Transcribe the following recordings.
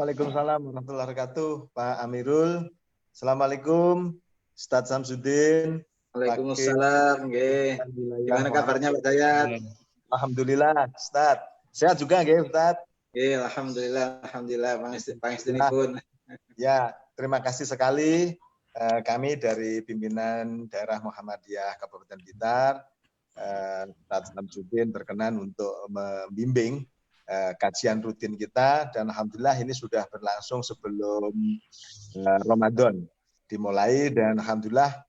Waalaikumsalam warahmatullahi wabarakatuh, Pak Amirul. Assalamualaikum, Ustadz Samsudin. Waalaikumsalam, gimana kabarnya Pak Dayat? Alhamdulillah, Ustadz. Sehat juga nggih, Ustadz? Alhamdulillah, pangestunipun. Ya, terima kasih sekali. Kami dari pimpinan daerah Muhammadiyah Kabupaten Blitar, Ustadz Samsudin berkenan untuk membimbing kajian rutin kita, dan alhamdulillah ini sudah berlangsung sebelum Ramadan dimulai, dan alhamdulillah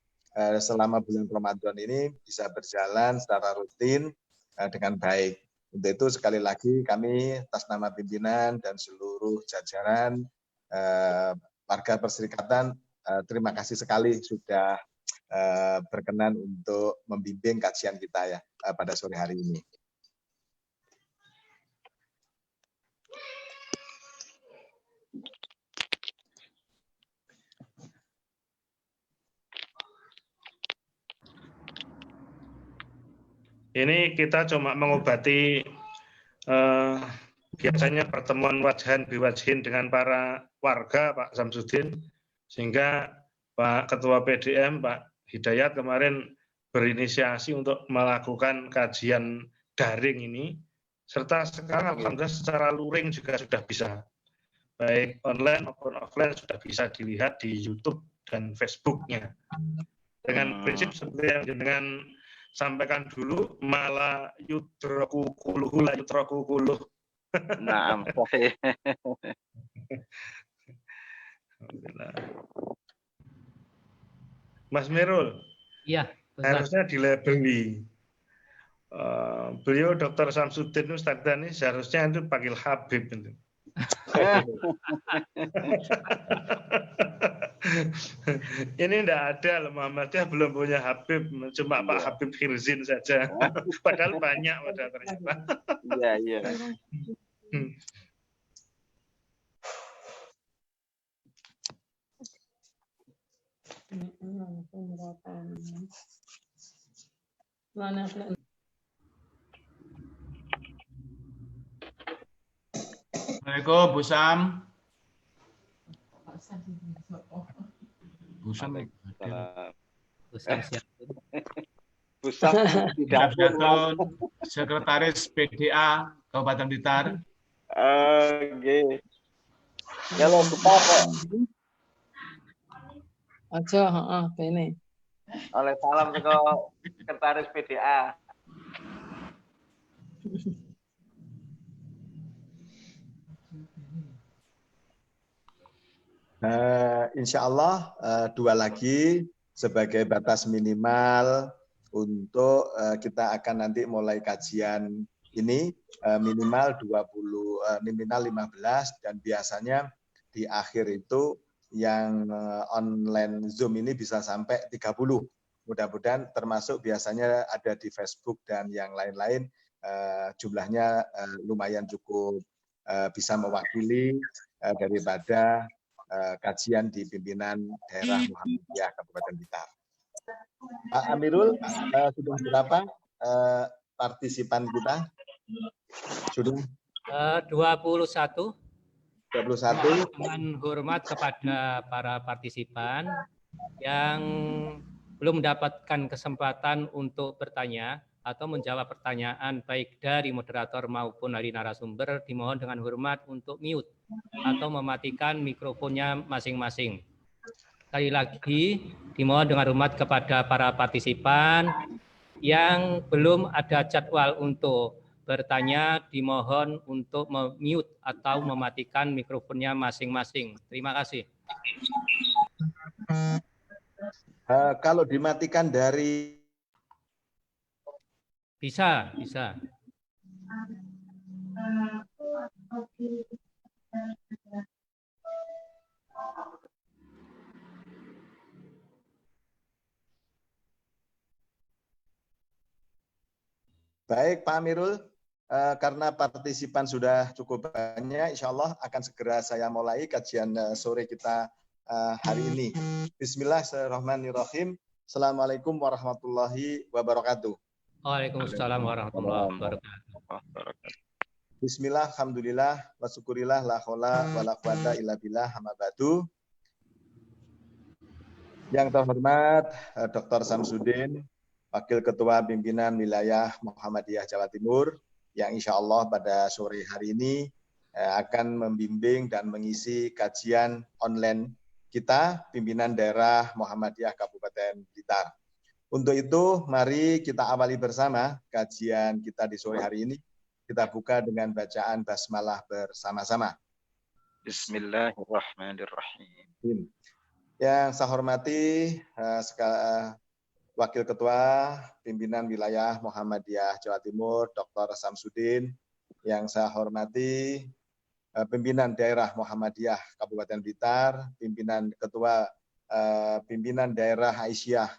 selama bulan Ramadan ini bisa berjalan secara rutin dengan baik. Untuk itu sekali lagi kami atas nama pimpinan dan seluruh jajaran warga Perserikatan terima kasih sekali sudah berkenan untuk membimbing kajian kita ya pada sore hari ini. Ini kita cuma mengobati biasanya pertemuan wajhan biwajhin dengan para warga, Pak Samsudin, sehingga Pak Ketua PDM, Pak Hidayat kemarin berinisiasi untuk melakukan kajian daring ini, serta sekarang alhamdulillah secara luring juga sudah bisa, baik online maupun offline sudah bisa dilihat di YouTube dan Facebook-nya. Dengan prinsip seperti yang dengan sampaikan dulu, mala yutroku kuluhu la yutroku kuluh. Nah, Mas Mirul, iya, harusnya dilabeli. Beliau Dr. Samsudin Ustadz ini seharusnya itu panggil Habib. Itu. Ini enggak ada loh, Muhammadiyah belum punya Habib, cuma Pak Habib Hirzin saja. Padahal banyak ternyata. Iya. Assalamualaikum, Bu Sam. Bu Sam. Bu Sam tidak Sekretaris PDA Kabupaten Blitar. Nggih. Kalau kita kok aja, kene. Oleh salam ke Sekretaris PDA. Insya Allah dua lagi sebagai batas minimal untuk kita akan nanti mulai kajian ini minimal 15 dan biasanya di akhir itu yang online Zoom ini bisa sampai 30. Mudah-mudahan termasuk biasanya ada di Facebook dan yang lain-lain jumlahnya lumayan cukup bisa mewakili daripada kajian di pimpinan daerah Muhammadiyah Kabupaten Blitar. Pak Amirul, sudah berapa partisipan kita? Sudah 21. 21. Dengan hormat kepada para partisipan yang belum mendapatkan kesempatan untuk bertanya atau menjawab pertanyaan baik dari moderator maupun dari narasumber, dimohon dengan hormat untuk mute atau mematikan mikrofonnya masing-masing. Sekali lagi, dimohon dengan hormat kepada para partisipan yang belum ada jadwal untuk bertanya, dimohon untuk mute atau mematikan mikrofonnya masing-masing. Terima kasih. Kalau dimatikan dari bisa. Baik, Pak Amirul, karena partisipan sudah cukup banyak, insya Allah akan segera saya mulai kajian sore kita hari ini. Bismillahirrahmanirrahim. Assalamualaikum warahmatullahi wabarakatuh. Waalaikumsalam warahmatullahi wabarakatuh. Bismillah, alhamdulillah, wa syukurillah, la haula wa la quwata illa billah, amma ba'du. Yang terhormat Dr. Samsudin, Wakil Ketua Pimpinan Wilayah Muhammadiyah Jawa Timur, yang insya Allah pada sore hari ini akan membimbing dan mengisi kajian online kita, Pimpinan Daerah Muhammadiyah Kabupaten Blitar. Untuk itu, mari kita awali bersama kajian kita di sore hari ini. Kita buka dengan bacaan basmalah bersama-sama. Bismillahirrahmanirrahim. Yang saya hormati Wakil Ketua Pimpinan Wilayah Muhammadiyah Jawa Timur, Dr. Samsudin. Yang saya hormati Pimpinan Daerah Muhammadiyah Kabupaten Blitar, Pimpinan Daerah Aisyah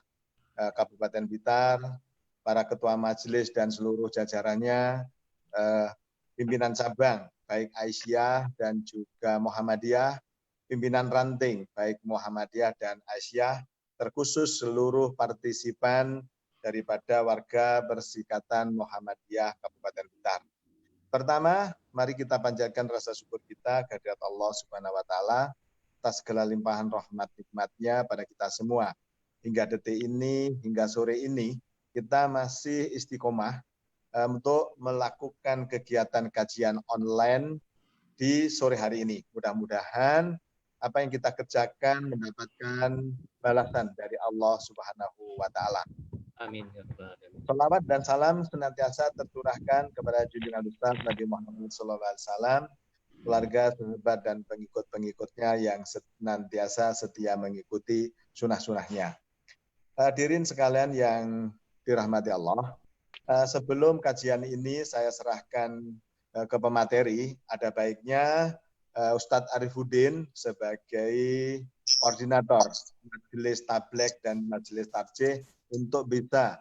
Kabupaten Blitar, para Ketua Majelis dan seluruh jajarannya, pimpinan cabang, baik Aisyah dan juga Muhammadiyah, pimpinan ranting, baik Muhammadiyah dan Aisyah, terkhusus seluruh partisipan daripada warga Persikatan Muhammadiyah Kabupaten Blitar. Pertama, mari kita panjatkan rasa syukur kita kehadirat Allah Subhanahu wa Ta'ala atas segala limpahan rahmat nikmatnya pada kita semua. Hingga detik ini, hingga sore ini, kita masih istiqomah untuk melakukan kegiatan kajian online di sore hari ini. Mudah-mudahan apa yang kita kerjakan mendapatkan balasan dari Allah Subhanahu wa Ta'ala. Amin. Salawat dan salam senantiasa tercurahkan kepada junjungan besar Nabi Muhammad SAW, keluarga, sahabat, dan pengikut-pengikutnya yang senantiasa setia mengikuti sunnah-sunnahnya. Hadirin sekalian yang dirahmati Allah, sebelum kajian ini saya serahkan ke pemateri, ada baiknya Ustadz Arifuddin sebagai koordinator Majelis Tablek dan Majelis Tarjih untuk bisa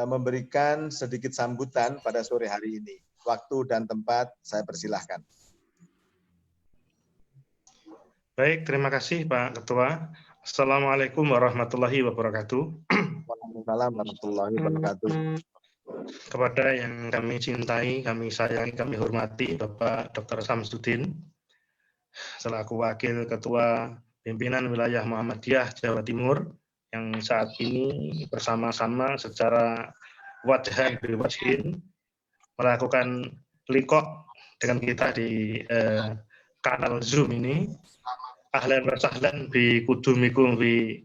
memberikan sedikit sambutan pada sore hari ini. Waktu dan tempat saya persilahkan. Baik, terima kasih Pak Ketua. Assalamualaikum warahmatullahi wabarakatuh. Waalaikumsalam warahmatullahi wabarakatuh. Kepada yang kami cintai, kami sayangi, kami hormati Bapak Dr. Samsudin, selaku Wakil Ketua Pimpinan Wilayah Muhammadiyah Jawa Timur, yang saat ini bersama-sama secara wajhan biwajhin melakukan liqah dengan kita di kanal Zoom ini. Ahlan wa sahlan bi kudumikum di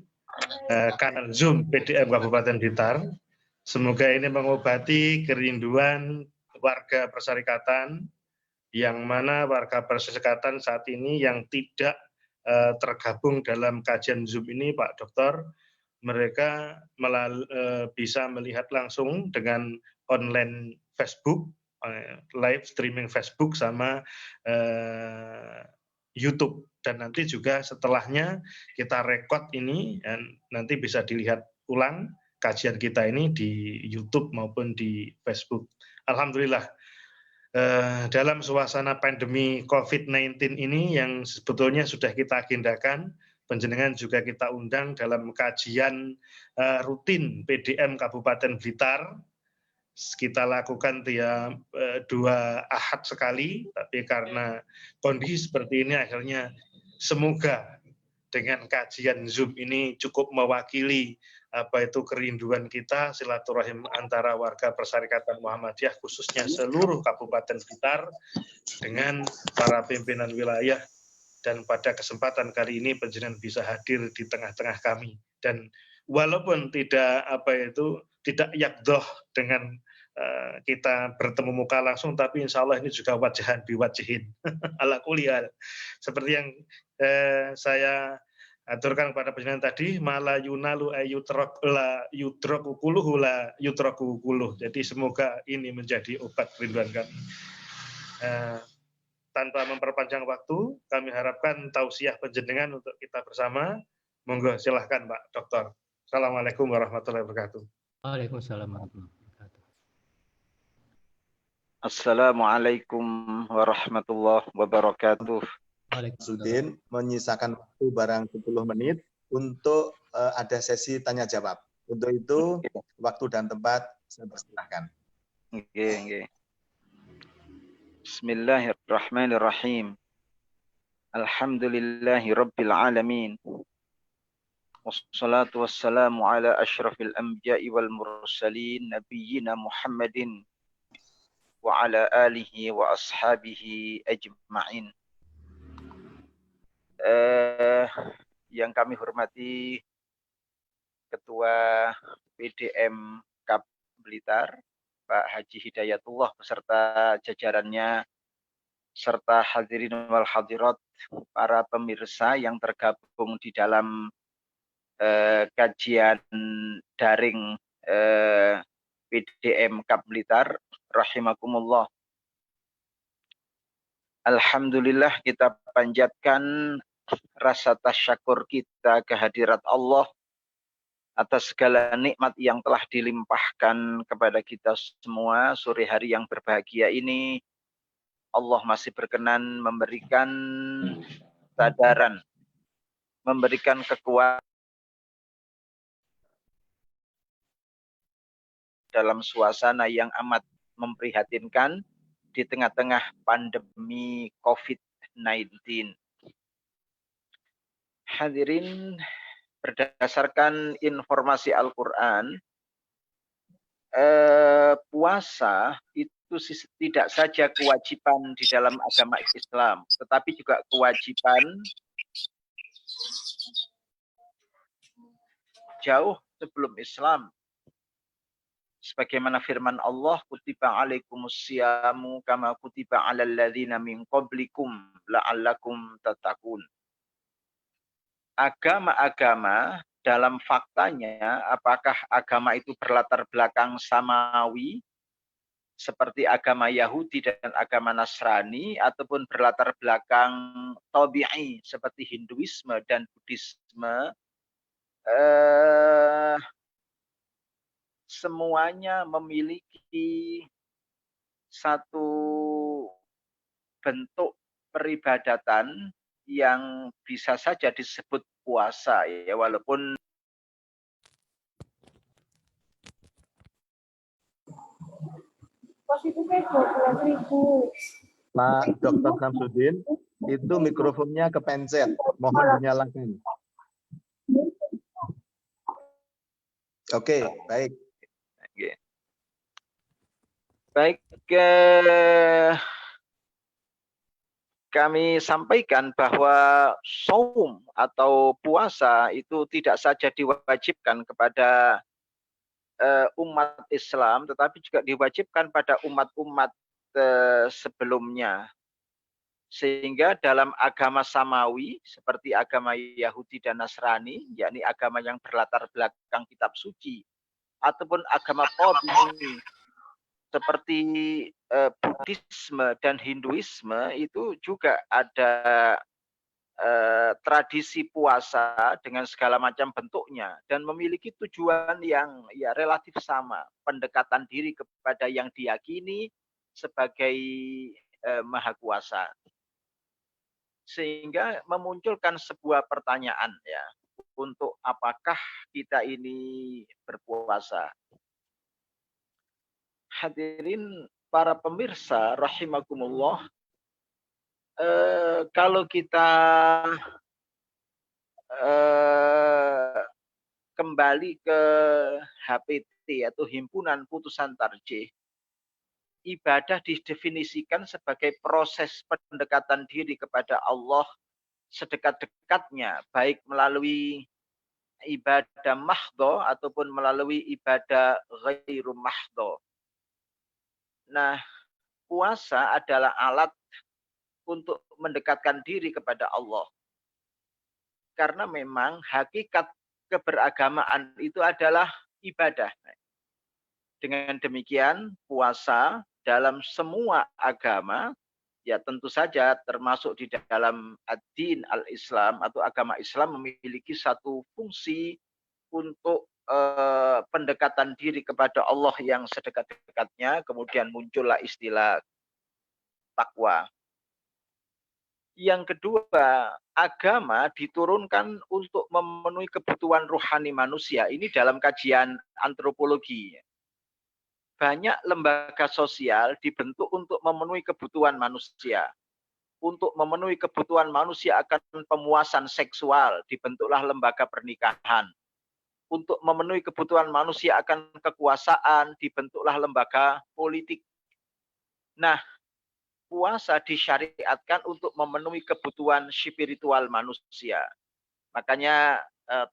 kanal Zoom PDM Kabupaten Blitar. Semoga ini mengobati kerinduan warga Perserikatan, yang mana warga Perserikatan saat ini yang tidak tergabung dalam kajian Zoom ini, Pak Dokter, mereka bisa melihat langsung dengan online Facebook, live streaming Facebook sama YouTube. Dan nanti juga setelahnya kita rekod ini dan nanti bisa dilihat ulang kajian kita ini di YouTube maupun di Facebook. Alhamdulillah, dalam suasana pandemi COVID-19 ini yang sebetulnya sudah kita agendakan, panjenengan juga kita undang dalam kajian rutin PDM Kabupaten Blitar. Kita lakukan tiap 2 Ahad sekali, tapi karena kondisi seperti ini akhirnya semoga dengan kajian Zoom ini cukup mewakili apa itu kerinduan kita, silaturahim antara warga Perserikatan Muhammadiyah, khususnya seluruh Kabupaten Blitar dengan para pimpinan wilayah. Dan pada kesempatan kali ini panjenengan bisa hadir di tengah-tengah kami. Dan walaupun tidak yakdoh dengan kita bertemu muka langsung, tapi insya Allah ini juga wajahan biwajihin. Ala kuliyal. Seperti yang saya aturkan kepada panjenengan tadi, mala yunalu ayutrok la yutroku kuluhu la yutroku kuluh. Jadi semoga ini menjadi obat kerinduan kami. Tanpa memperpanjang waktu, kami harapkan tausiah panjenengan untuk kita bersama. Monggo silahkan Pak Dokter. Assalamualaikum warahmatullahi wabarakatuh. Waalaikumsalam warahmatullahi wabarakatuh. Assalamualaikum warahmatullahi wabarakatuh. Sudin menyisakan waktu barang 10 menit untuk ada sesi tanya jawab. Untuk itu waktu dan tempat saya persilahkan. Oke. Bismillahirrahmanirrahim. Alhamdulillahi rabbil alamin. Wassalatu wassalamu ala asyrafil anbiya'i wal mursalin nabiyyina Muhammadin wa ala alihi wa ashabihi ajma'in. Yang kami hormati Ketua PDM Kap Blitar, Pak Haji Hidayatullah beserta jajarannya, serta hadirin wal hadirat, para pemirsa yang tergabung di dalam kajian daring PDM Kap Blitar, rahimakumullah. Alhamdulillah, kita panjatkan rasa tasyakur kita kehadirat Allah atas segala nikmat yang telah dilimpahkan kepada kita semua. Sore hari yang berbahagia ini, Allah masih berkenan memberikan kesadaran, memberikan kekuatan dalam suasana yang amat memprihatinkan di tengah-tengah pandemi COVID-19. Hadirin, berdasarkan informasi Al-Quran, puasa itu tidak saja kewajiban di dalam agama Islam, tetapi juga kewajiban jauh sebelum Islam. Sebagaimana firman Allah, kutiba alaikumusyamu kama kutiba alal ladzina min qablikum la'allakum tattaqun. Agama-agama dalam faktanya, apakah agama itu berlatar belakang samawi seperti agama Yahudi dan agama Nasrani, ataupun berlatar belakang tabi'i seperti Hinduisme dan Buddhisme, semuanya memiliki satu bentuk peribadatan yang bisa saja disebut puasa, ya, walaupun Pak Dr. Samsudin, itu mikrofonnya kepencet, mohon dinyalakan. Oke, baik. Baik, kami sampaikan bahwa saum atau puasa itu tidak saja diwajibkan kepada umat Islam, tetapi juga diwajibkan pada umat-umat sebelumnya. Sehingga dalam agama samawi seperti agama Yahudi dan Nasrani, yakni agama yang berlatar belakang kitab suci, ataupun agama tabi'i seperti Buddhisme dan Hinduisme, itu juga ada tradisi puasa dengan segala macam bentuknya dan memiliki tujuan yang ya relatif sama, pendekatan diri kepada yang diyakini sebagai Maha Kuasa. Sehingga memunculkan sebuah pertanyaan, ya, untuk apakah kita ini berpuasa. Hadirin para pemirsa rahimakumullah, kalau kita kembali ke HPT atau Himpunan Putusan Tarjih, ibadah didefinisikan sebagai proses pendekatan diri kepada Allah sedekat-dekatnya, baik melalui ibadah mahdho ataupun melalui ibadah ghairu mahdho. Nah, puasa adalah alat untuk mendekatkan diri kepada Allah. Karena memang hakikat keberagamaan itu adalah ibadah. Dengan demikian, puasa dalam semua agama, ya tentu saja termasuk di dalam ad-din al-Islam atau agama Islam, memiliki satu fungsi untuk pendekatan diri kepada Allah yang sedekat-dekatnya. Kemudian muncullah istilah takwa. Yang kedua, agama diturunkan untuk memenuhi kebutuhan rohani manusia. Ini dalam kajian antropologi. banyak lembaga sosial dibentuk untuk memenuhi kebutuhan manusia. Untuk memenuhi kebutuhan manusia akan pemuasan seksual, dibentuklah lembaga pernikahan. Untuk memenuhi kebutuhan manusia akan kekuasaan, dibentuklah lembaga politik. Nah, puasa disyariatkan untuk memenuhi kebutuhan spiritual manusia. Makanya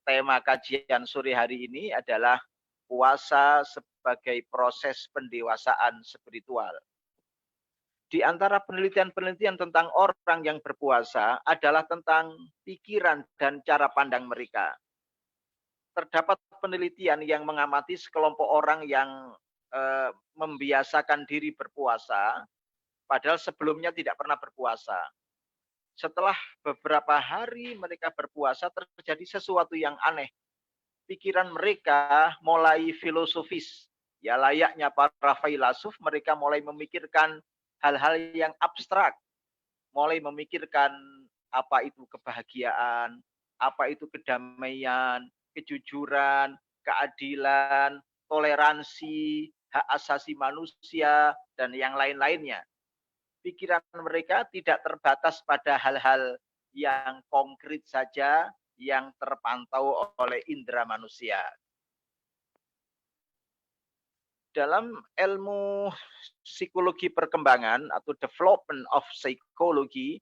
tema kajian sore hari ini adalah puasa sebagai proses pendewasaan spiritual. Di antara penelitian-penelitian tentang orang yang berpuasa adalah tentang pikiran dan cara pandang mereka. Terdapat penelitian yang mengamati sekelompok orang yang membiasakan diri berpuasa, padahal sebelumnya tidak pernah berpuasa. Setelah beberapa hari mereka berpuasa, terjadi sesuatu yang aneh. Pikiran mereka mulai filosofis. Ya layaknya para filsuf, mereka mulai memikirkan hal-hal yang abstrak. Mulai memikirkan apa itu kebahagiaan, apa itu kedamaian, kejujuran, keadilan, toleransi, hak asasi manusia, dan yang lain-lainnya. Pikiran mereka tidak terbatas pada hal-hal yang konkret saja, yang terpantau oleh indera manusia. Dalam ilmu psikologi perkembangan atau development of psychology,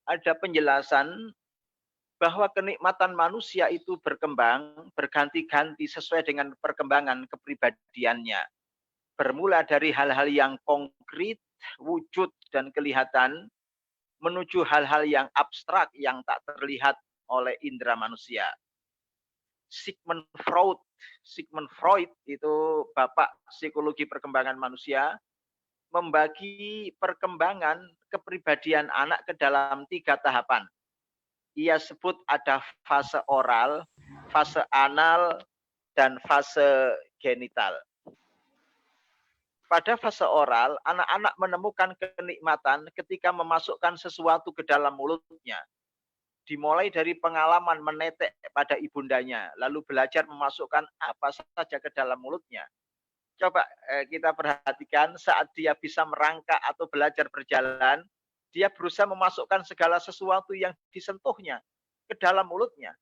ada penjelasan bahwa kenikmatan manusia itu berkembang, berganti-ganti sesuai dengan perkembangan kepribadiannya. Bermula dari hal-hal yang konkret, wujud dan kelihatan, menuju hal-hal yang abstrak yang tak terlihat oleh indera manusia. Sigmund Freud itu bapak psikologi perkembangan manusia, membagi perkembangan kepribadian anak ke dalam 3 tahapan. Ia sebut ada fase oral, fase anal, dan fase genital. Pada fase oral, anak-anak menemukan kenikmatan ketika memasukkan sesuatu ke dalam mulutnya. Dimulai dari pengalaman menetek pada ibundanya, lalu belajar memasukkan apa saja ke dalam mulutnya. Coba kita perhatikan saat dia bisa merangkak atau belajar berjalan, dia berusaha memasukkan segala sesuatu yang disentuhnya ke dalam mulutnya.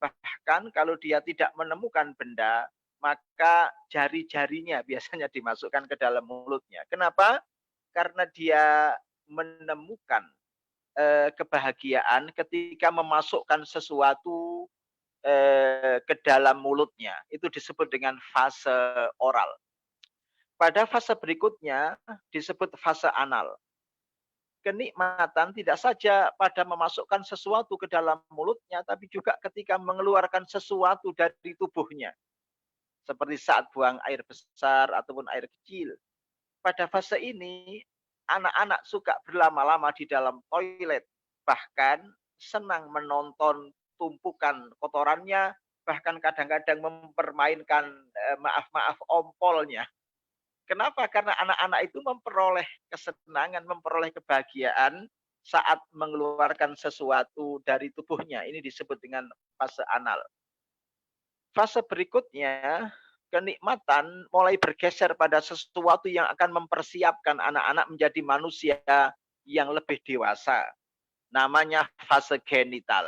Bahkan kalau dia tidak menemukan benda, maka jari-jarinya biasanya dimasukkan ke dalam mulutnya. Kenapa? Karena dia menemukan kebahagiaan ketika memasukkan sesuatu ke dalam mulutnya. Itu disebut dengan fase oral. Pada fase berikutnya disebut fase anal. Kenikmatan tidak saja pada memasukkan sesuatu ke dalam mulutnya, tapi juga ketika mengeluarkan sesuatu dari tubuhnya. Seperti saat buang air besar ataupun air kecil. Pada fase ini, anak-anak suka berlama-lama di dalam toilet. Bahkan senang menonton tumpukan kotorannya, bahkan kadang-kadang mempermainkan maaf-maaf ompolnya. Kenapa? Karena anak-anak itu memperoleh kesenangan, memperoleh kebahagiaan saat mengeluarkan sesuatu dari tubuhnya. Ini disebut dengan fase anal. Fase berikutnya, kenikmatan mulai bergeser pada sesuatu yang akan mempersiapkan anak-anak menjadi manusia yang lebih dewasa. Namanya fase genital.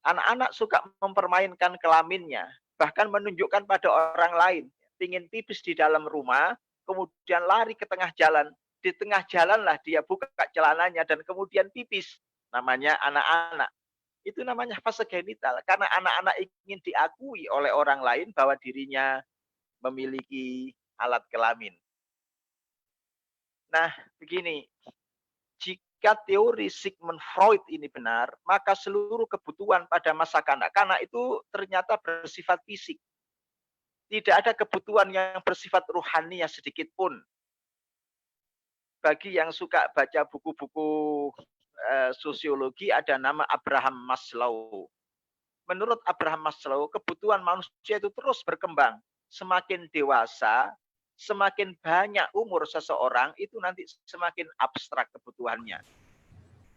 Anak-anak suka mempermainkan kelaminnya, bahkan menunjukkan pada orang lain. Ingin pipis di dalam rumah, kemudian lari ke tengah jalan. Di tengah jalanlah dia buka celananya dan kemudian pipis. Namanya anak-anak. Itu namanya fase genital. Karena anak-anak ingin diakui oleh orang lain bahwa dirinya memiliki alat kelamin. Nah, begini. Jika teori Sigmund Freud ini benar, maka seluruh kebutuhan pada masa kanak-kanak itu ternyata bersifat fisik. Tidak ada kebutuhan yang bersifat ruhania sedikit pun. Bagi yang suka baca buku-buku sosiologi, ada nama Abraham Maslow. Menurut Abraham Maslow, kebutuhan manusia itu terus berkembang. Semakin dewasa, semakin banyak umur seseorang, itu nanti semakin abstrak kebutuhannya.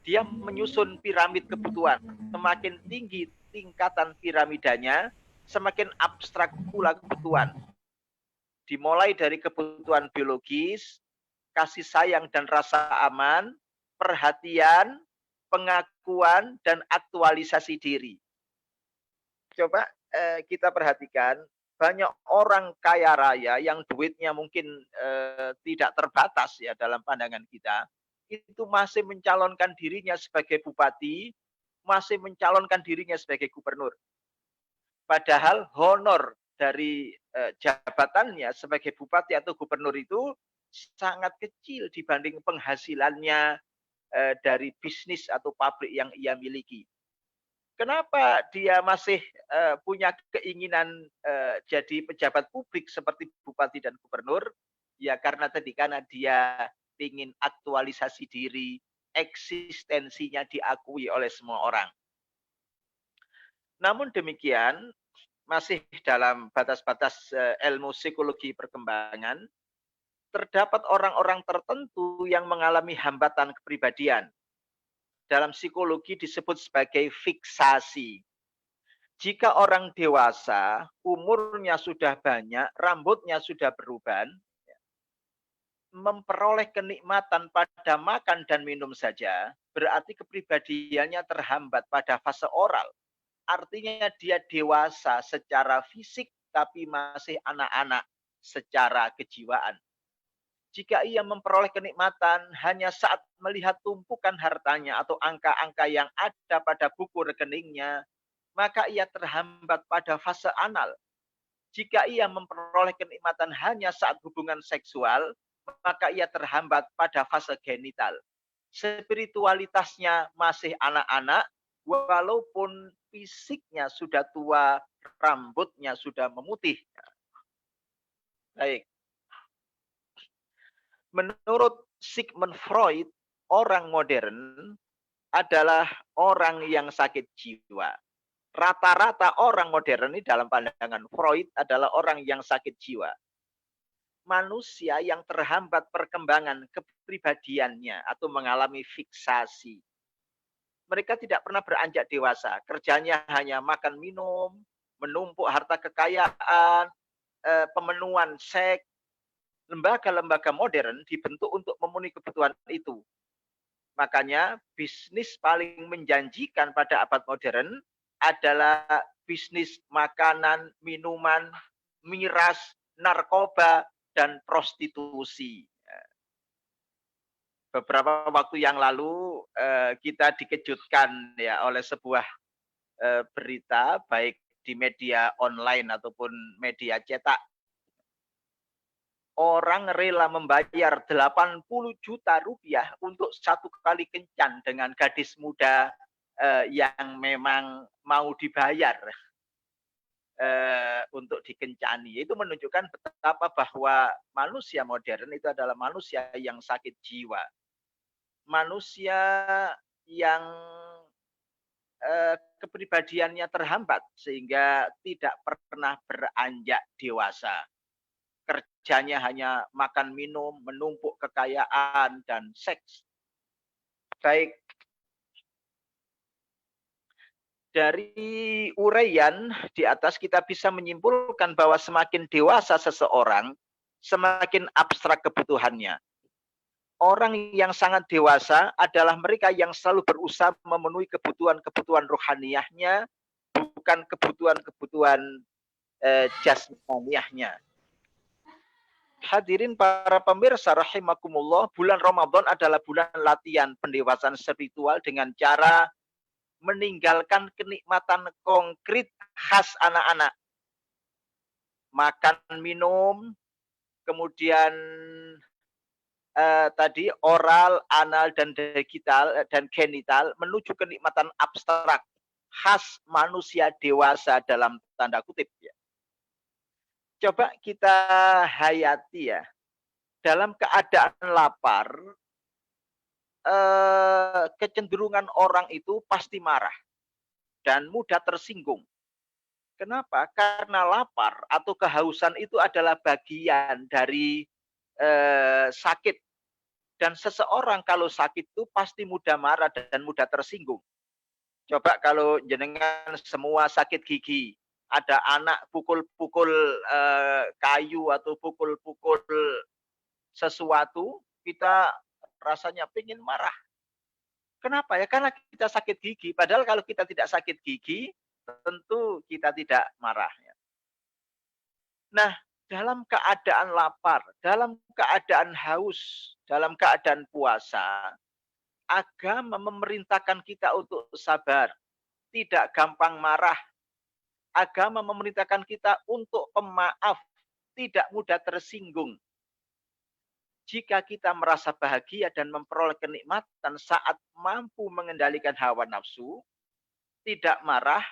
Dia menyusun piramid kebutuhan. Semakin tinggi tingkatan piramidanya, semakin abstrak pula kebutuhan. Dimulai dari kebutuhan biologis, kasih sayang dan rasa aman, perhatian, pengakuan, dan aktualisasi diri. Coba kita perhatikan, banyak orang kaya raya yang duitnya mungkin tidak terbatas ya dalam pandangan kita, itu masih mencalonkan dirinya sebagai bupati, masih mencalonkan dirinya sebagai gubernur. Padahal honor dari jabatannya sebagai bupati atau gubernur itu sangat kecil dibanding penghasilannya dari bisnis atau pabrik yang ia miliki. Kenapa dia masih punya keinginan jadi pejabat publik seperti bupati dan gubernur? Ya karena tadi, karena dia ingin aktualisasi diri, eksistensinya diakui oleh semua orang. Namun demikian, masih dalam batas-batas ilmu psikologi perkembangan, terdapat orang-orang tertentu yang mengalami hambatan kepribadian. Dalam psikologi disebut sebagai fiksasi. Jika orang dewasa, umurnya sudah banyak, rambutnya sudah beruban, memperoleh kenikmatan pada makan dan minum saja, berarti kepribadiannya terhambat pada fase oral. Artinya dia dewasa secara fisik, tapi masih anak-anak secara kejiwaan. Jika ia memperoleh kenikmatan hanya saat melihat tumpukan hartanya atau angka-angka yang ada pada buku rekeningnya, maka ia terhambat pada fase anal. Jika ia memperoleh kenikmatan hanya saat hubungan seksual, maka ia terhambat pada fase genital. Spiritualitasnya masih anak-anak, walaupun fisiknya sudah tua, rambutnya sudah memutih. Baik. Menurut Sigmund Freud, orang modern adalah orang yang sakit jiwa. Rata-rata orang modern ini dalam pandangan Freud adalah orang yang sakit jiwa. Manusia yang terhambat perkembangan kepribadiannya atau mengalami fiksasi. Mereka tidak pernah beranjak dewasa. Kerjanya hanya makan minum, menumpuk harta kekayaan, pemenuhan seks. Lembaga-lembaga modern dibentuk untuk memenuhi kebutuhan itu. Makanya bisnis paling menjanjikan pada abad modern adalah bisnis makanan, minuman, miras, narkoba, dan prostitusi. Beberapa waktu yang lalu kita dikejutkan ya oleh sebuah berita baik di media online ataupun media cetak. Orang rela membayar 80 juta rupiah untuk satu kali kencan dengan gadis muda yang memang mau dibayar untuk dikencani. Itu menunjukkan betapa bahwa manusia modern itu adalah manusia yang sakit jiwa. Manusia yang kepribadiannya terhambat sehingga tidak pernah beranjak dewasa. Kerjanya hanya makan minum, menumpuk kekayaan, dan seks. Baik. Dari uraian di atas kita bisa menyimpulkan bahwa semakin dewasa seseorang, semakin abstrak kebutuhannya. Orang yang sangat dewasa adalah mereka yang selalu berusaha memenuhi kebutuhan-kebutuhan rohaniyahnya, bukan kebutuhan-kebutuhan jasmaniahnya. Hadirin para pemirsa rahimakumullah, bulan Ramadan adalah bulan latihan pendewasaan spiritual dengan cara meninggalkan kenikmatan konkret khas anak-anak. Makan, minum, kemudian tadi oral, anal, dan genital menuju kenikmatan abstrak khas manusia dewasa dalam tanda kutip ya. Coba kita hayati ya, dalam keadaan lapar, kecenderungan orang itu pasti marah dan mudah tersinggung. Kenapa? Karena lapar atau kehausan itu adalah bagian dari sakit. Dan seseorang kalau sakit itu pasti mudah marah dan mudah tersinggung. Coba kalau jenengan semua sakit gigi, ada anak pukul-pukul kayu atau pukul-pukul sesuatu, kita rasanya pengen marah. Kenapa ya? Karena kita sakit gigi. Padahal kalau kita tidak sakit gigi, tentu kita tidak marah. Nah, dalam keadaan lapar, dalam keadaan haus, dalam keadaan puasa, agama memerintahkan kita untuk sabar, tidak gampang marah. Agama memerintahkan kita untuk pemaaf, tidak mudah tersinggung. Jika kita merasa bahagia dan memperoleh kenikmatan saat mampu mengendalikan hawa nafsu, tidak marah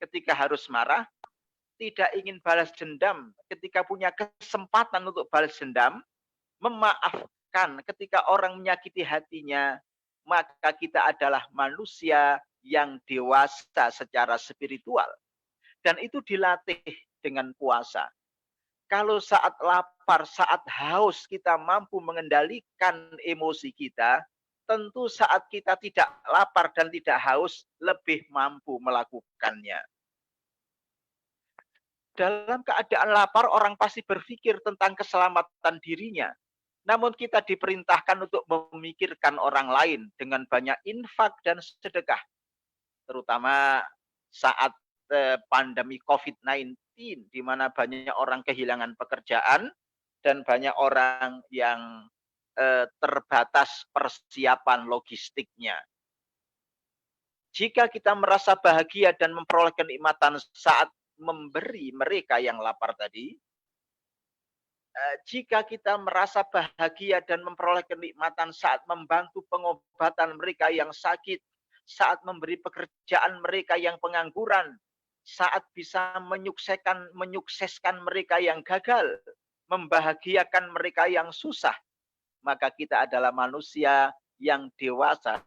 ketika harus marah, tidak ingin balas dendam ketika punya kesempatan untuk balas dendam, memaafkan ketika orang menyakiti hatinya, maka kita adalah manusia yang dewasa secara spiritual. Dan itu dilatih dengan puasa. Kalau saat lapar, saat haus kita mampu mengendalikan emosi kita, tentu saat kita tidak lapar dan tidak haus, lebih mampu melakukannya. Dalam keadaan lapar, orang pasti berpikir tentang keselamatan dirinya. Namun kita diperintahkan untuk memikirkan orang lain dengan banyak infak dan sedekah. Terutama saat pandemi COVID-19, di mana banyak orang kehilangan pekerjaan dan banyak orang yang terbatas persiapan logistiknya. Jika kita merasa bahagia dan memperoleh kenikmatan saat memberi mereka yang lapar tadi, jika kita merasa bahagia dan memperoleh kenikmatan saat membantu pengobatan mereka yang sakit, saat memberi pekerjaan mereka yang pengangguran, saat bisa menyukseskan mereka yang gagal, membahagiakan mereka yang susah, maka kita adalah manusia yang dewasa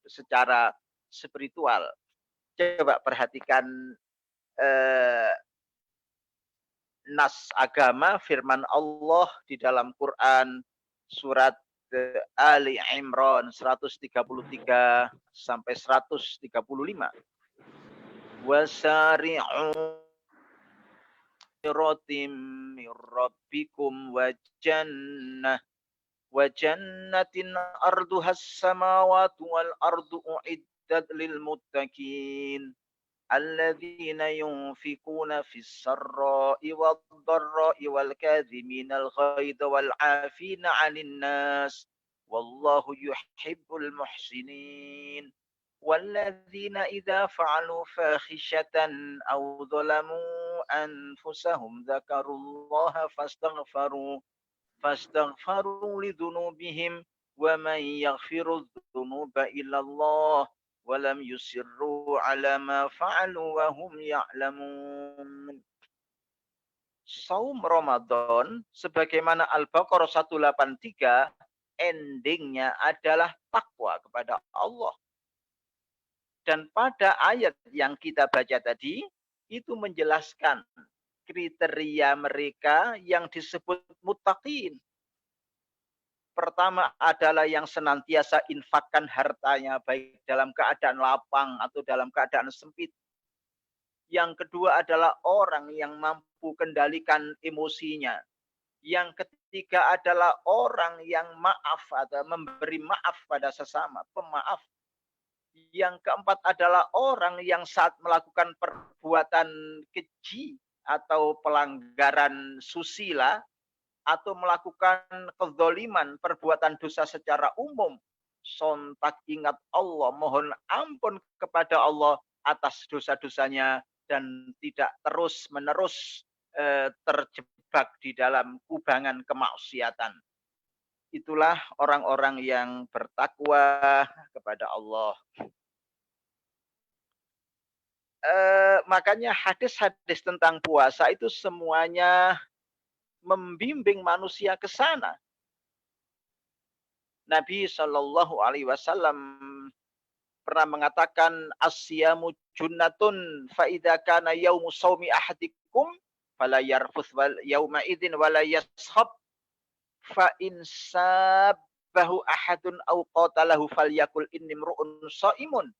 secara spiritual. Coba perhatikan nas agama, firman Allah di dalam Quran surat Ali Imran 133 sampai 135. Wasari'u ratim min rabbikum wa jannatin arduhas samawati wal ardu uiddat lil muttaqin alladzina yunfikuna fis sarra'i wad dharra'i wal kadhiminal ghaidha wal 'afina 'anil nas wallahu yuhibbul muhsinin. والذين إذا فعلوا فاحشة أو ظلموا أنفسهم ذكروا الله فاستغفروا لذنوبهم ومن يغفر الذنوب إلا الله ولم يصروا على ما فعلوا وهم يعلمون. Saum Ramadan sebagaimana Al-Baqarah 183 endingnya adalah takwa kepada Allah. Dan pada ayat yang kita baca tadi, itu menjelaskan kriteria mereka yang disebut muttaqin. Pertama adalah yang senantiasa infakkan hartanya, baik dalam keadaan lapang atau dalam keadaan sempit. Yang kedua adalah orang yang mampu kendalikan emosinya. Yang ketiga adalah orang yang maaf atau memberi maaf pada sesama, pemaaf. Yang keempat adalah orang yang saat melakukan perbuatan keji atau pelanggaran susila atau melakukan kezaliman, perbuatan dosa secara umum, sontak ingat Allah, mohon ampun kepada Allah atas dosa-dosanya dan tidak terus-menerus terjebak di dalam kubangan kemaksiatan. Itulah orang-orang yang bertakwa kepada Allah. Makanya hadis-hadis tentang puasa itu semuanya membimbing manusia ke sana. Nabi Shallallahu Alaihi Wasallam pernah mengatakan asyamu junnatun fa idza kana yaumu shaumi ahadikum fala yarfuth wal yauma idzin wala yashab fa in sabbahu ahadun aw qatalahu falyakul inni mru'un shaimun.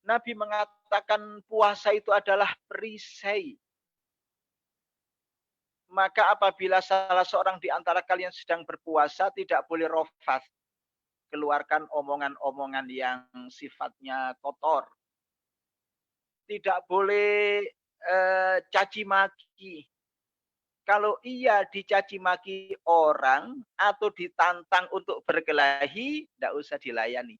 Nabi mengatakan puasa itu adalah perisai. Maka apabila salah seorang di antara kalian sedang berpuasa, tidak boleh rofas. Keluarkan omongan-omongan yang sifatnya kotor. Tidak boleh caci maki. Kalau ia dicaci maki orang atau ditantang untuk berkelahi, tidak usah dilayani.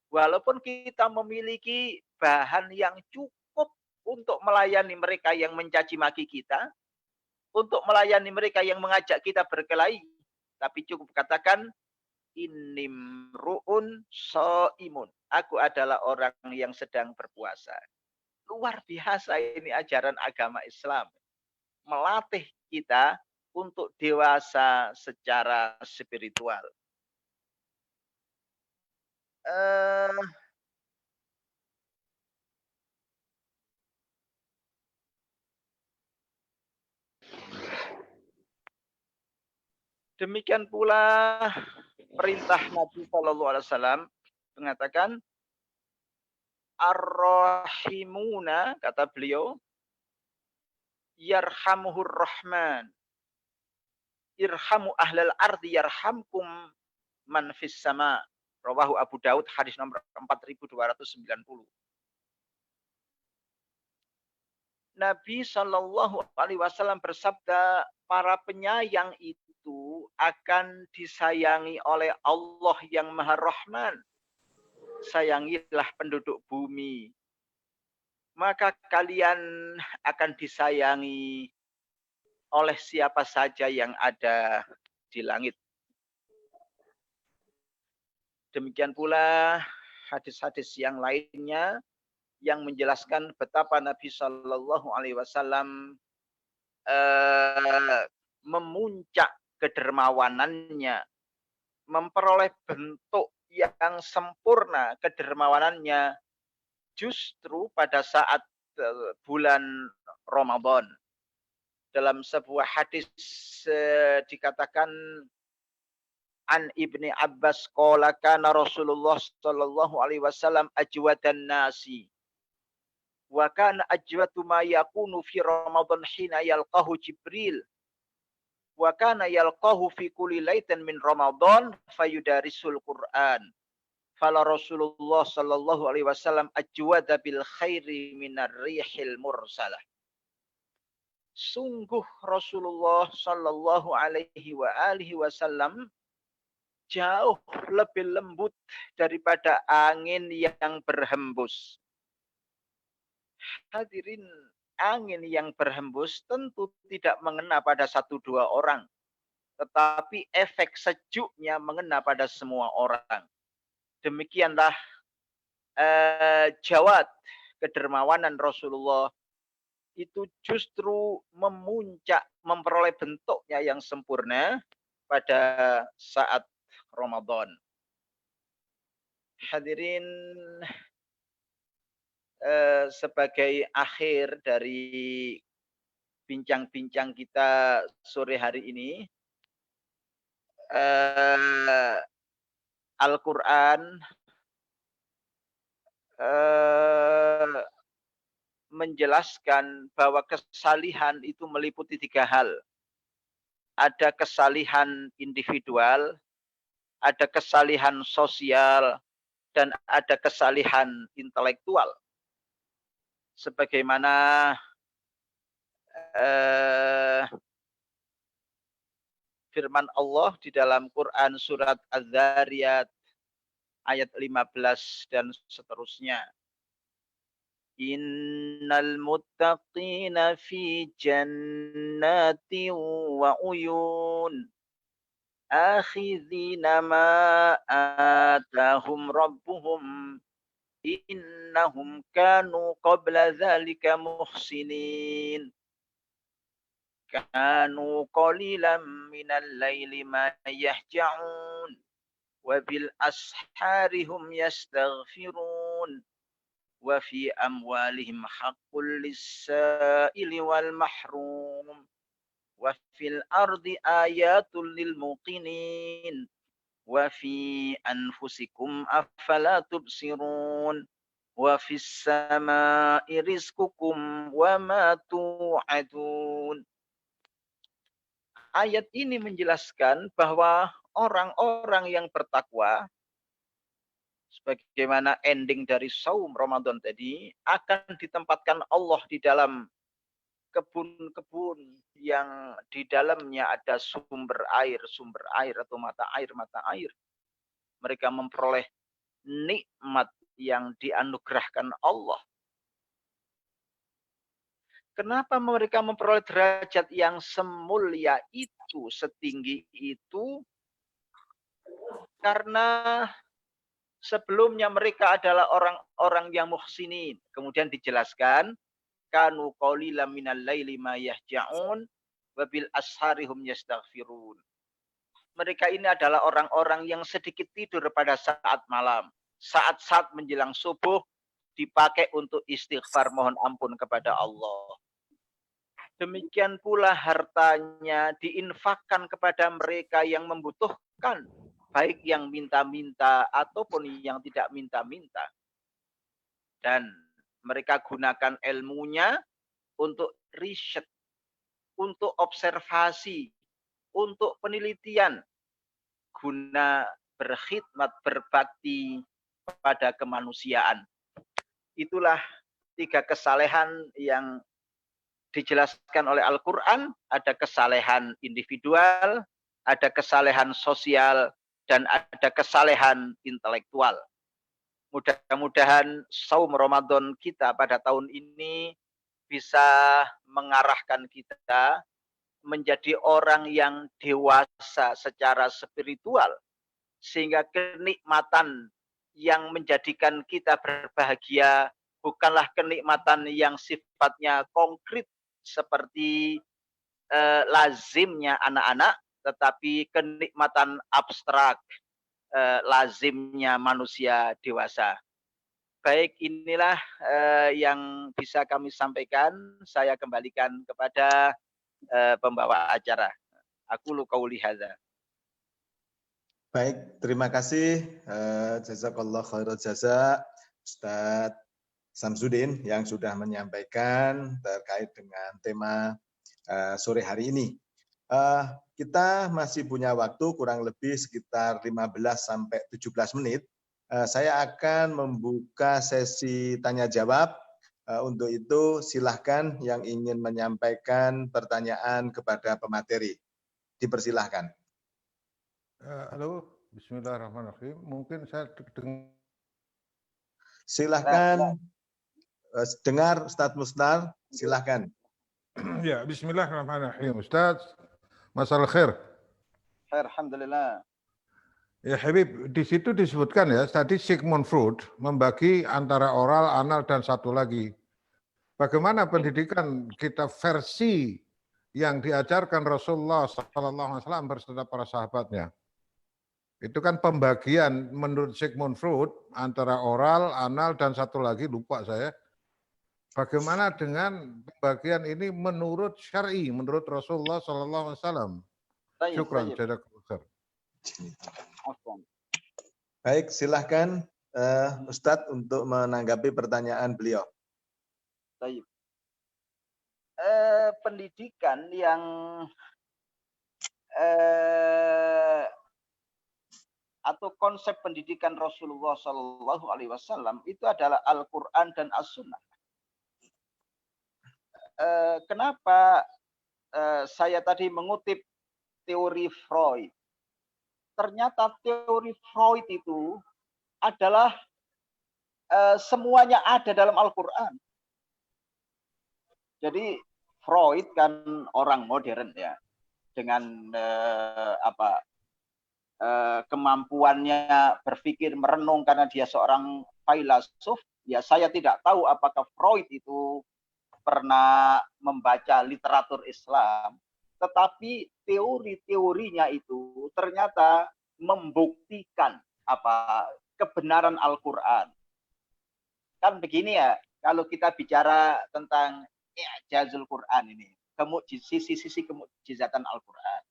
Walaupun kita memiliki bahan yang cukup untuk melayani mereka yang mencaci maki kita, untuk melayani mereka yang mengajak kita berkelahi, tapi cukup katakan, inimru'un so'imun. Aku adalah orang yang sedang berpuasa. Luar biasa ini ajaran agama Islam. Melatih kita untuk dewasa secara spiritual. Demikian pula perintah Nabi Shallallahu Alaihi Wasallam mengatakan, ar-rahimuna, kata beliau, yarhamuhur rahman, irhamu ahlal ardi yarhamkum man fis sama. Rawahu Abu Daud, hadis nomor 4290. Nabi Shallallahu Alaihi Wasallam bersabda, para penyayang itu akan disayangi oleh Allah yang Maha Rahman. Sayangilah penduduk bumi, maka kalian akan disayangi oleh siapa saja yang ada di langit. Demikian pula hadis-hadis yang lainnya yang menjelaskan betapa Nabi Shallallahu Alaihi Wasallam memuncak kedermawanannya, memperoleh bentuk yang sempurna kedermawanannya justru pada saat bulan Ramadan. Dalam sebuah hadis dikatakan, an Ibni Abbas qala kana Rasulullah sallallahu alaihi wasallam ajwadan nasi wa kana ajwatu ma yakunu fi Ramadan hina yalqahu Jibril wa kana yalqahu fi kulli lailatin min Ramadan fayudarisul Quran. Fala Rasulullah sallallahu alaihi wasallam ajwada bil khairi minar rihil mursalah. Sungguh Rasulullah sallallahu alaihi wasallam jauh lebih lembut daripada angin yang berhembus. Hadirin, angin yang berhembus tentu tidak mengena pada satu dua orang, tetapi efek sejuknya mengena pada semua orang. Demikianlah jawad kedermawanan Rasulullah itu justru memuncak, memperoleh bentuknya yang sempurna pada saat Ramadan. Hadirin, sebagai akhir dari bincang-bincang kita sore hari ini, Al-Quran menjelaskan bahwa kesalihan itu meliputi 3 hal. Ada kesalihan individual, ada kesalihan sosial, dan ada kesalihan intelektual. Sebagaimana firman Allah di dalam Quran surat Az-Zariyat ayat 15 dan seterusnya. Innal muttaqina fi jannatin wa uyun akhidhina ma atahum rabbuhum innahum kanu qabla dhalika muhsinin kanu qalilan minal laili ma yahja'un wa bil ashari hum yastaghfirun wa fi amwalihim haqqul lis-sa'ili wal mahrum wa fil ardi ayatul lil muqinin wa fi anfusikum afala tubsirun wa fis samaa'i rizqukum wa ma tu'adun. Ayat ini menjelaskan bahwa orang-orang yang bertakwa, sebagaimana ending dari saum Ramadan tadi, akan ditempatkan Allah di dalam kebun-kebun yang di dalamnya ada sumber air atau mata air. Mereka memperoleh nikmat yang dianugerahkan Allah. Kenapa mereka memperoleh derajat yang semulia itu, setinggi itu? Karena sebelumnya mereka adalah orang-orang yang muhsinin. Kemudian dijelaskan, kanu qalilan minal laili ma yahja'un wa bil asharihum yastaghfirun. Mereka ini adalah orang-orang yang sedikit tidur pada saat malam. Saat-saat menjelang subuh dipakai untuk istighfar, mohon ampun kepada Allah. Demikian pula hartanya diinfakkan kepada mereka yang membutuhkan, baik yang minta-minta ataupun yang tidak minta-minta. Dan mereka gunakan ilmunya untuk riset, untuk observasi, untuk penelitian, guna berkhidmat, berbakti pada kemanusiaan. Itulah 3 kesalehan yang dijelaskan oleh Al-Quran. Ada kesalehan individual, ada kesalehan sosial, dan ada kesalehan intelektual. Mudah-mudahan saum Ramadan kita pada tahun ini bisa mengarahkan kita menjadi orang yang dewasa secara spiritual, sehingga kenikmatan yang menjadikan kita berbahagia bukanlah kenikmatan yang sifatnya konkret seperti lazimnya anak-anak, tetapi kenikmatan abstrak, lazimnya manusia dewasa. Baik, inilah yang bisa kami sampaikan. Saya kembalikan kepada pembawa acara. Aku lu qauli hadza. Baik, terima kasih. Jazakallah khairal jaza Ustadz Samsudin yang sudah menyampaikan terkait dengan tema sore hari ini. Kita masih punya waktu kurang lebih sekitar 15 sampai 17 menit. Saya akan membuka sesi tanya jawab. Untuk itu silahkan yang ingin menyampaikan pertanyaan kepada pemateri. Dipersilahkan. Halo, bismillahirrahmanirrahim. Mungkin saya dengar. Silahkan dengar Ustadz Musnar, silahkan. Ya, bismillahirrahmanirrahim. Ustadz, masalah khair. Alhamdulillah. Ya Habib, di situ disebutkan ya, tadi Sigmund Freud membagi antara oral, anal, dan satu lagi. Bagaimana pendidikan kita versi yang diajarkan Rasulullah SAW beserta para sahabatnya? Itu kan pembagian menurut Sigmund Freud antara oral, anal, dan satu lagi, lupa saya. Bagaimana dengan pembagian ini menurut syar'i, menurut Rasulullah SAW? Syukran, jazakallah. Baik, silahkan Ustadz untuk menanggapi pertanyaan beliau. Baik. Pendidikan yang atau konsep pendidikan Rasulullah Shallallahu Alaihi Wasallam itu adalah Al-Quran dan As-Sunnah. Kenapa saya tadi mengutip teori Freud? Ternyata teori Freud itu adalah semuanya ada dalam Al-Quran. Jadi Freud kan orang modern ya, dengan kemampuannya berpikir merenung karena dia seorang filsuf. Ya saya tidak tahu apakah Freud itu pernah membaca literatur Islam. Tetapi teori-teorinya itu ternyata membuktikan kebenaran Al-Quran. Kan begini ya, kalau kita bicara tentang i'jazul Quran ini, sisi kemukjizatan Al-Quran.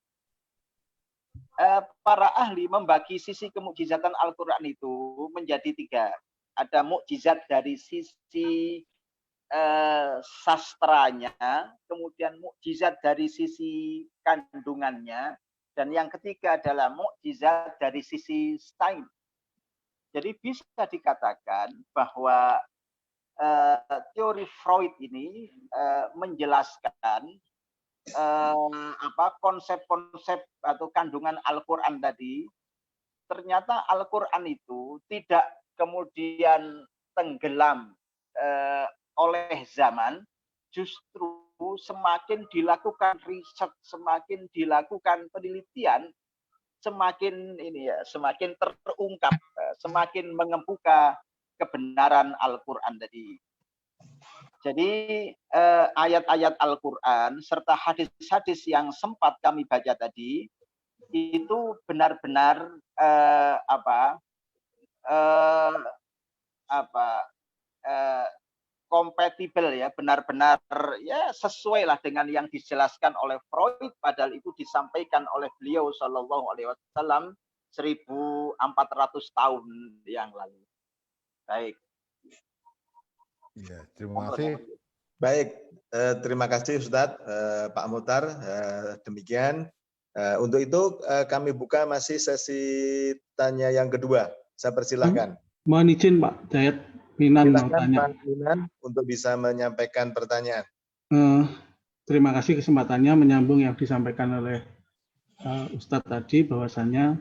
Para ahli membagi sisi kemukjizatan Al-Quran itu menjadi 3. ada mukjizat dari sisi sastranya, kemudian mukjizat dari sisi kandungannya, dan yang ketiga adalah mukjizat dari sisi sains. Jadi bisa dikatakan bahwa teori Freud ini menjelaskan konsep-konsep atau kandungan Al-Quran tadi. Ternyata Al-Quran itu tidak kemudian tenggelam oleh zaman, justru semakin dilakukan riset, semakin dilakukan penelitian, semakin semakin terungkap, semakin mengembuka kebenaran Al-Quran tadi. Jadi ayat-ayat Al-Quran serta hadis-hadis yang sempat kami baca tadi itu benar-benar kompatibel ya, benar-benar ya sesuai lah dengan yang dijelaskan oleh Freud, padahal itu disampaikan oleh beliau Shallallahu Alaihi Wasallam 1400 tahun yang lalu. Baik. Ya, terima kasih. Baik, terima kasih Ustadz Pak Muhtar. Demikian. Untuk itu kami buka masih sesi tanya yang kedua. Saya persilahkan. Mohon izin Pak Dayat, Minan mau Silakan tanya. Pak Minan untuk bisa menyampaikan pertanyaan. Terima kasih kesempatannya menyambung yang disampaikan oleh Ustadz tadi, bahwasannya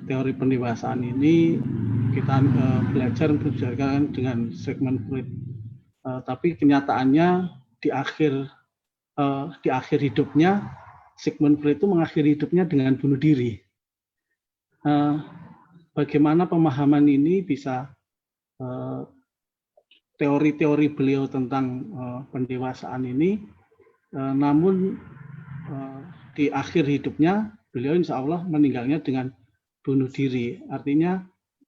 teori pendewasaan ini kita belajar berdasarkan dengan Sigmund Freud. Tapi kenyataannya di akhir hidupnya Sigmund Freud itu mengakhiri hidupnya dengan bunuh diri. Bagaimana pemahaman ini bisa teori-teori beliau tentang pendewasaan ini, namun di akhir hidupnya beliau insya Allah meninggalnya dengan bunuh diri. Artinya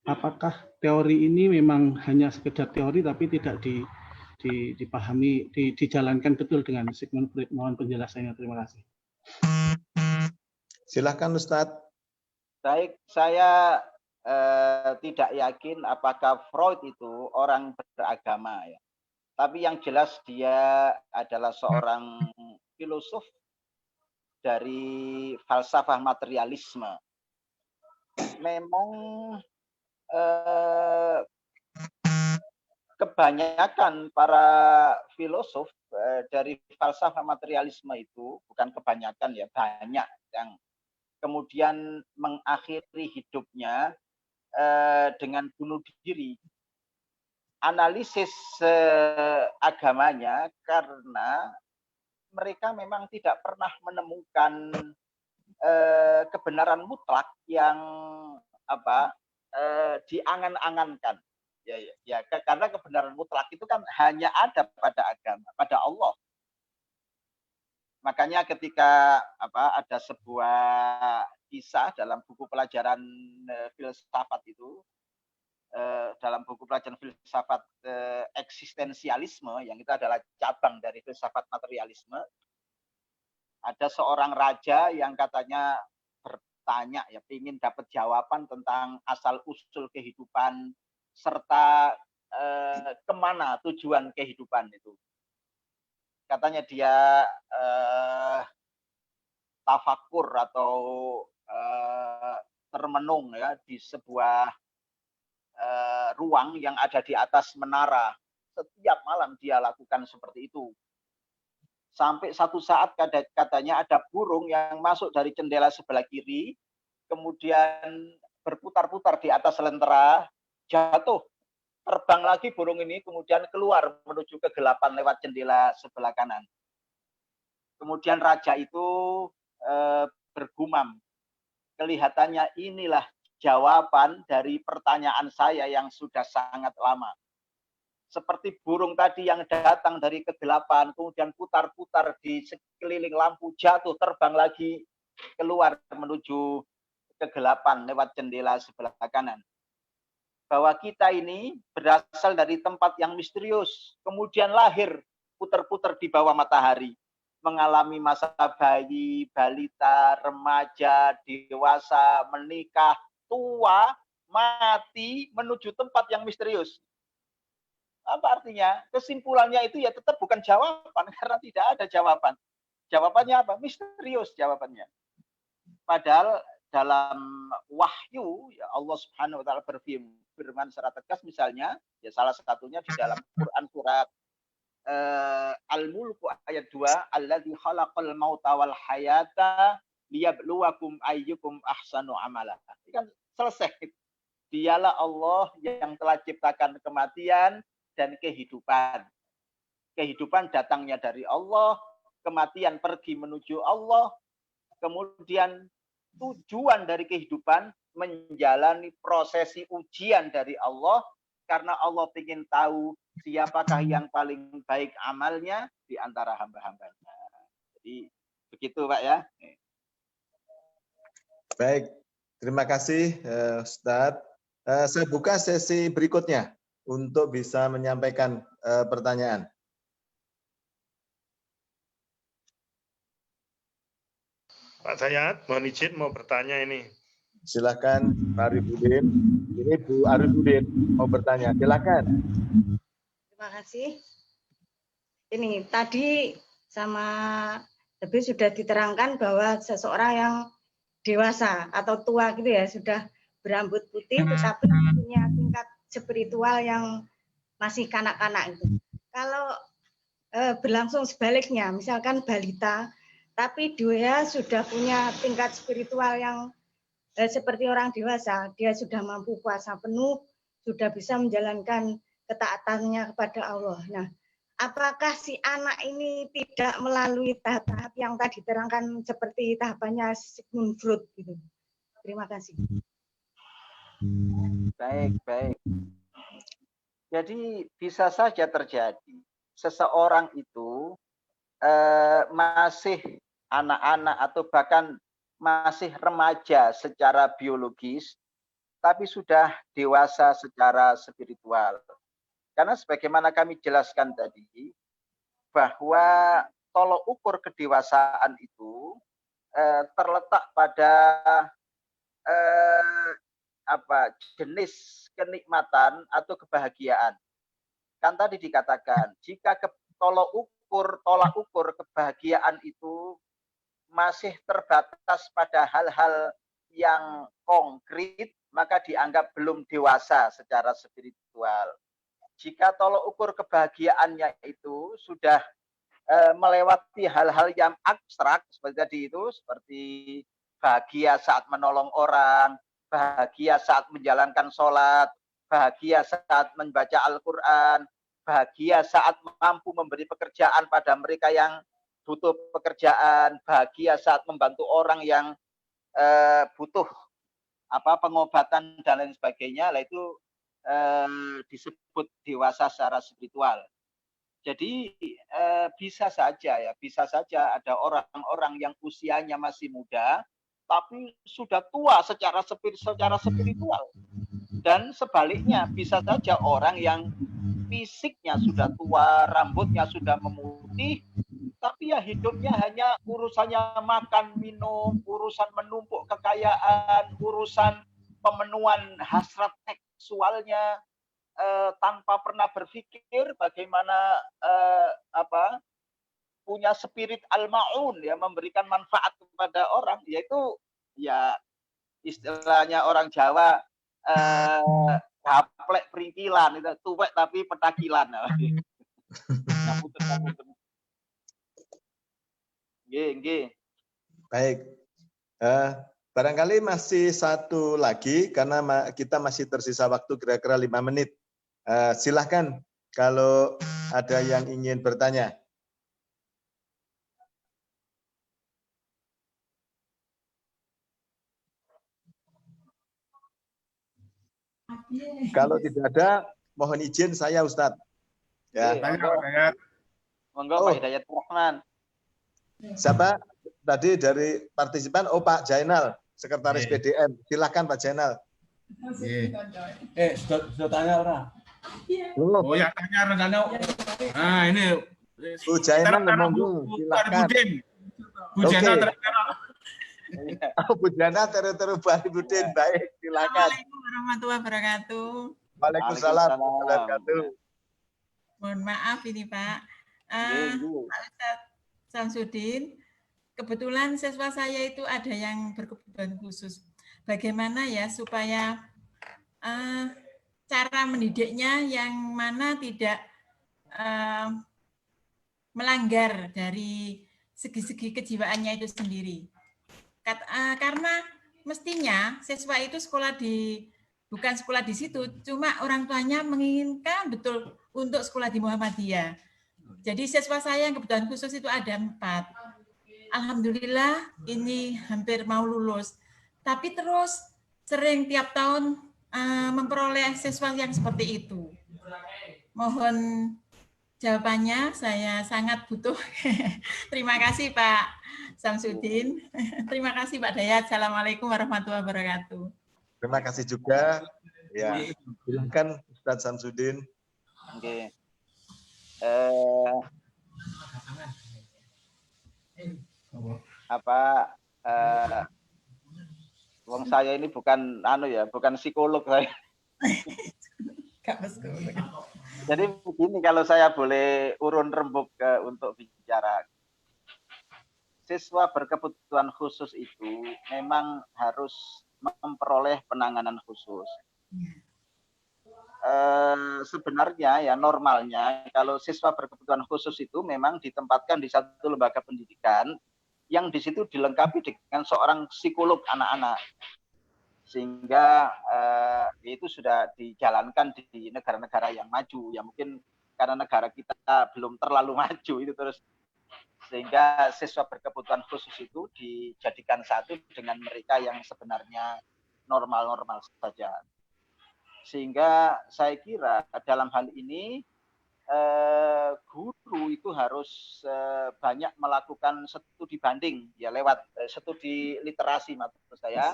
apakah teori ini memang hanya sekedar teori tapi tidak dipahami, dijalankan betul dengan Sigmund Freud? Mohon penjelasannya. Terima kasih. Silakan Ustadz. Baik, saya tidak yakin apakah Freud itu orang beragama ya. Tapi yang jelas dia adalah seorang filosof dari falsafah materialisme. Memang kebanyakan para filosof dari falsafah materialisme itu, bukan kebanyakan ya, banyak yang kemudian mengakhiri hidupnya dengan bunuh diri. Analisis agamanya karena mereka memang tidak pernah menemukan kebenaran mutlak yang diangan-angankan. Ya, karena kebenaran mutlak itu kan hanya ada pada agama, pada Allah. Makanya ketika ada sebuah kisah dalam buku pelajaran filsafat itu, dalam buku pelajaran filsafat eksistensialisme, yang itu adalah cabang dari filsafat materialisme, ada seorang raja yang katanya bertanya, ya, ingin dapat jawaban tentang asal-usul kehidupan serta kemana tujuan kehidupan itu. Katanya dia tafakur atau termenung ya di sebuah ruang yang ada di atas menara. Setiap malam dia lakukan seperti itu. Sampai satu saat katanya ada burung yang masuk dari jendela sebelah kiri, kemudian berputar-putar di atas lentera, jatuh, terbang lagi burung ini, kemudian keluar menuju kegelapan lewat jendela sebelah kanan. Kemudian raja itu bergumam, kelihatannya inilah jawaban dari pertanyaan saya yang sudah sangat lama. Seperti burung tadi yang datang dari kegelapan, kemudian putar-putar di sekeliling lampu, jatuh, terbang lagi, keluar menuju kegelapan lewat jendela sebelah kanan. Bahwa kita ini berasal dari tempat yang misterius, kemudian lahir, putar-putar di bawah matahari, mengalami masa bayi, balita, remaja, dewasa, menikah, tua, mati menuju tempat yang misterius. Apa artinya? Kesimpulannya itu ya tetap bukan jawaban karena tidak ada jawaban. Jawabannya apa? Misterius jawabannya. Padahal dalam wahyu ya Allah Subhanahu wa taala berfirman secara tegas misalnya ya salah satunya di dalam Quran surat Al-Mulk ayat 2 alladzi khalaqal mauta wal hayata liyabluwakum ayyukum ahsanu amala. Ini kan selesai. Dialah Allah yang telah ciptakan kematian dan kehidupan. Kehidupan datangnya dari Allah, kematian pergi menuju Allah, kemudian tujuan dari kehidupan menjalani prosesi ujian dari Allah karena Allah ingin tahu siapakah yang paling baik amalnya di antara hamba-hambanya. Jadi begitu Pak ya. Baik, terima kasih Ustadz. Saya buka sesi berikutnya untuk bisa menyampaikan pertanyaan. Pak Dayat, mohon izin mau bertanya ini. Silakan Pak Arifudin. Ini Bu Arifudin mau bertanya. Silakan. Terima kasih. Ini tadi sama lebih sudah diterangkan bahwa seseorang yang dewasa atau tua gitu ya sudah berambut putih tetapi punya tingkat spiritual yang masih kanak-kanak gitu. Kalau berlangsung sebaliknya, misalkan balita tapi dia sudah punya tingkat spiritual yang seperti orang dewasa, dia sudah mampu puasa penuh, sudah bisa menjalankan ketaatannya kepada Allah. Nah, apakah si anak ini tidak melalui tahap-tahap yang tadi diterangkan seperti tahapannya Sigmund Freud gitu? Terima kasih. Baik. Jadi bisa saja terjadi seseorang itu masih anak-anak atau bahkan masih remaja secara biologis, tapi sudah dewasa secara spiritual. Karena sebagaimana kami jelaskan tadi, bahwa tolok ukur kedewasaan itu terletak pada jenis kenikmatan atau kebahagiaan. Kan tadi dikatakan, jika tolak ukur kebahagiaan itu masih terbatas pada hal-hal yang konkret, maka dianggap belum dewasa secara spiritual. Jika tolak ukur kebahagiaannya itu sudah melewati hal-hal yang abstrak seperti tadi itu, seperti bahagia saat menolong orang, bahagia saat menjalankan sholat, bahagia saat membaca Al-Quran, bahagia saat mampu memberi pekerjaan pada mereka yang butuh pekerjaan, bahagia saat membantu orang yang butuh pengobatan dan lain sebagainya, itu disebut dewasa secara spiritual. Jadi bisa saja ada orang-orang yang usianya masih muda, tapi sudah tua secara spiritual. Dan sebaliknya bisa saja orang yang fisiknya sudah tua, rambutnya sudah memutih, tapi ya hidupnya hanya urusannya makan, minum, urusan menumpuk kekayaan, urusan pemenuhan hasrat seksualnya, tanpa pernah berpikir bagaimana punya spirit al-ma'un ya, memberikan manfaat kepada orang, yaitu ya istilahnya orang Jawa gaplek perintilan, itu tuwek tapi petakilan. Nggih. Baik. Barangkali masih satu lagi karena kita masih tersisa waktu kira-kira 5 menit. Silahkan kalau ada yang ingin bertanya. Kalau tidak ada, mohon izin saya Ustadz. Ya. Monggo Pak Hidayat Rahman. Siapa tadi dari partisipan? Oh Pak Jainal, Sekretaris PDM. Silakan Pak Jainal. Sudah tanya orang. Oh ya tanya rencana. Nah ini. Bu Jainal monggo silakan. Bu Jainal Bu Jana teru-teru Baribudin, baik, silakan. Assalamualaikum warahmatullahi wabarakatuh. Waalaikumsalam warahmatullahi wabarakatuh. Mohon maaf ini Pak. Pak Ustadz Samsudin, kebetulan siswa saya itu ada yang berkebutuhan khusus. Bagaimana ya supaya cara mendidiknya yang mana tidak melanggar dari segi-segi kejiwaannya itu sendiri. Karena mestinya siswa itu bukan sekolah di situ, cuma orang tuanya menginginkan betul untuk sekolah di Muhammadiyah. Jadi siswa saya yang kebutuhan khusus itu ada 4. Alhamdulillah ini hampir mau lulus. Tapi terus sering tiap tahun memperoleh siswa yang seperti itu. Mohon jawabannya, saya sangat butuh. Terima kasih Pak Samsudin. Terima kasih Pak Dayat. Assalamualaikum warahmatullahi wabarakatuh. Terima kasih juga. Ya, silakan Ustadz Samsudin. Oke. Wong saya ini bukan bukan psikolog saya. Jadi begini, kalau saya boleh urun rembuk untuk bicara. Siswa berkebutuhan khusus itu memang harus memperoleh penanganan khusus. Sebenarnya ya normalnya kalau siswa berkebutuhan khusus itu memang ditempatkan di satu lembaga pendidikan yang di situ dilengkapi dengan seorang psikolog anak-anak, sehingga itu sudah dijalankan di negara-negara yang maju. Ya mungkin karena negara kita belum terlalu maju itu terus, sehingga siswa berkebutuhan khusus itu dijadikan satu dengan mereka yang sebenarnya normal-normal saja. Sehingga saya kira dalam hal ini guru itu harus banyak melakukan studi banding ya lewat studi literasi maksud saya.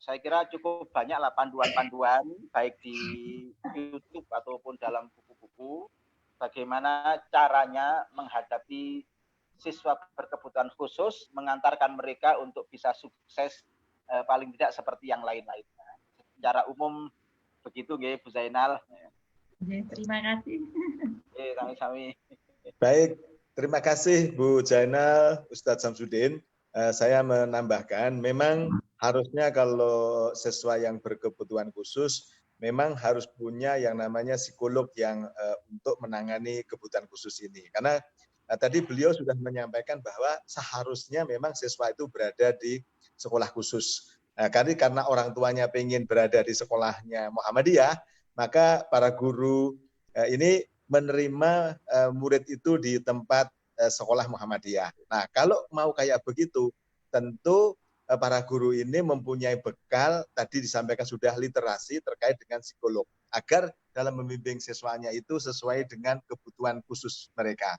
Saya kira cukup banyaklah panduan-panduan baik di YouTube ataupun dalam buku-buku bagaimana caranya menghadapi siswa berkebutuhan khusus, mengantarkan mereka untuk bisa sukses paling tidak seperti yang lain-lainnya. Secara umum begitu nggih Bu Zainal. Terima kasih. Sami-sami. Baik, terima kasih Bu Zainal, Ustadz Samsudin. Saya menambahkan, memang harusnya kalau siswa yang berkebutuhan khusus, memang harus punya yang namanya psikolog yang untuk menangani kebutuhan khusus ini. Karena tadi beliau sudah menyampaikan bahwa seharusnya memang siswa itu berada di sekolah khusus. Karena orang tuanya pengen berada di sekolahnya Muhammadiyah, maka para guru ini menerima murid itu di tempat sekolah Muhammadiyah. Nah, kalau mau kayak begitu, tentu para guru ini mempunyai bekal, tadi disampaikan sudah literasi terkait dengan psikolog, agar dalam membimbing siswanya itu sesuai dengan kebutuhan khusus mereka.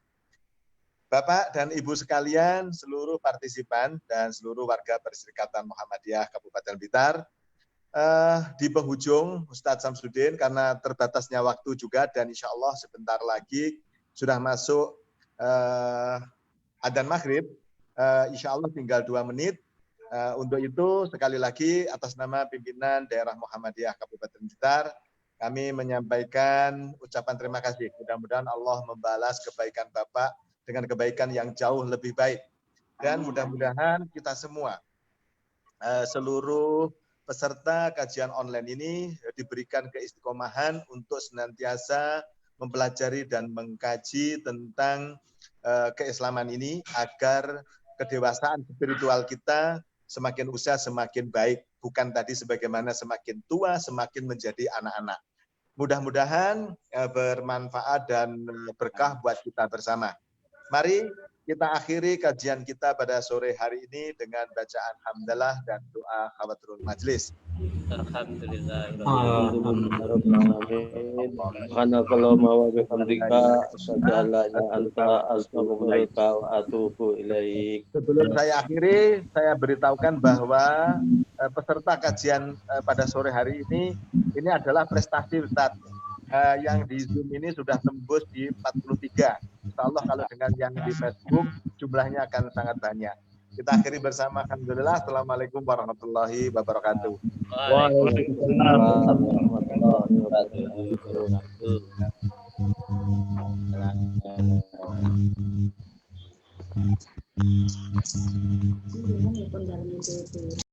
Bapak dan Ibu sekalian, seluruh partisipan dan seluruh warga Perserikatan Muhammadiyah Kabupaten Blitar, di penghujung Ustadz Samsudin, karena terbatasnya waktu juga dan insya Allah sebentar lagi sudah masuk adzan maghrib, insya Allah tinggal 2 menit. Untuk itu sekali lagi atas nama pimpinan daerah Muhammadiyah Kabupaten Blitar, kami menyampaikan ucapan terima kasih. Mudah-mudahan Allah membalas kebaikan Bapak dengan kebaikan yang jauh lebih baik. Dan mudah-mudahan kita semua, seluruh peserta kajian online ini diberikan keistiqomahan untuk senantiasa mempelajari dan mengkaji tentang keislaman ini, agar kedewasaan spiritual kita semakin usia semakin baik, bukan tadi sebagaimana semakin tua semakin menjadi anak-anak. Mudah-mudahan bermanfaat dan berkah buat kita bersama. Mari kita akhiri kajian kita pada sore hari ini dengan bacaan hamdalah dan doa khawatirul majlis. Alhamdulillah. Subhanakallahumma wa bihamdika asyhadu an la ilaha illa anta astaghfiruka wa atubu ilaik. Sebelum saya akhiri, saya beritahukan bahwa peserta kajian pada sore hari ini adalah prestasi Ustaz. Yang di Zoom ini sudah tembus di 43. Insya Allah kalau dengan yang di Facebook jumlahnya akan sangat banyak. Kita akhiri bersama. Alhamdulillah. Assalamualaikum warahmatullahi wabarakatuh. Waalaikumsalam warahmatullahi wabarakatuh.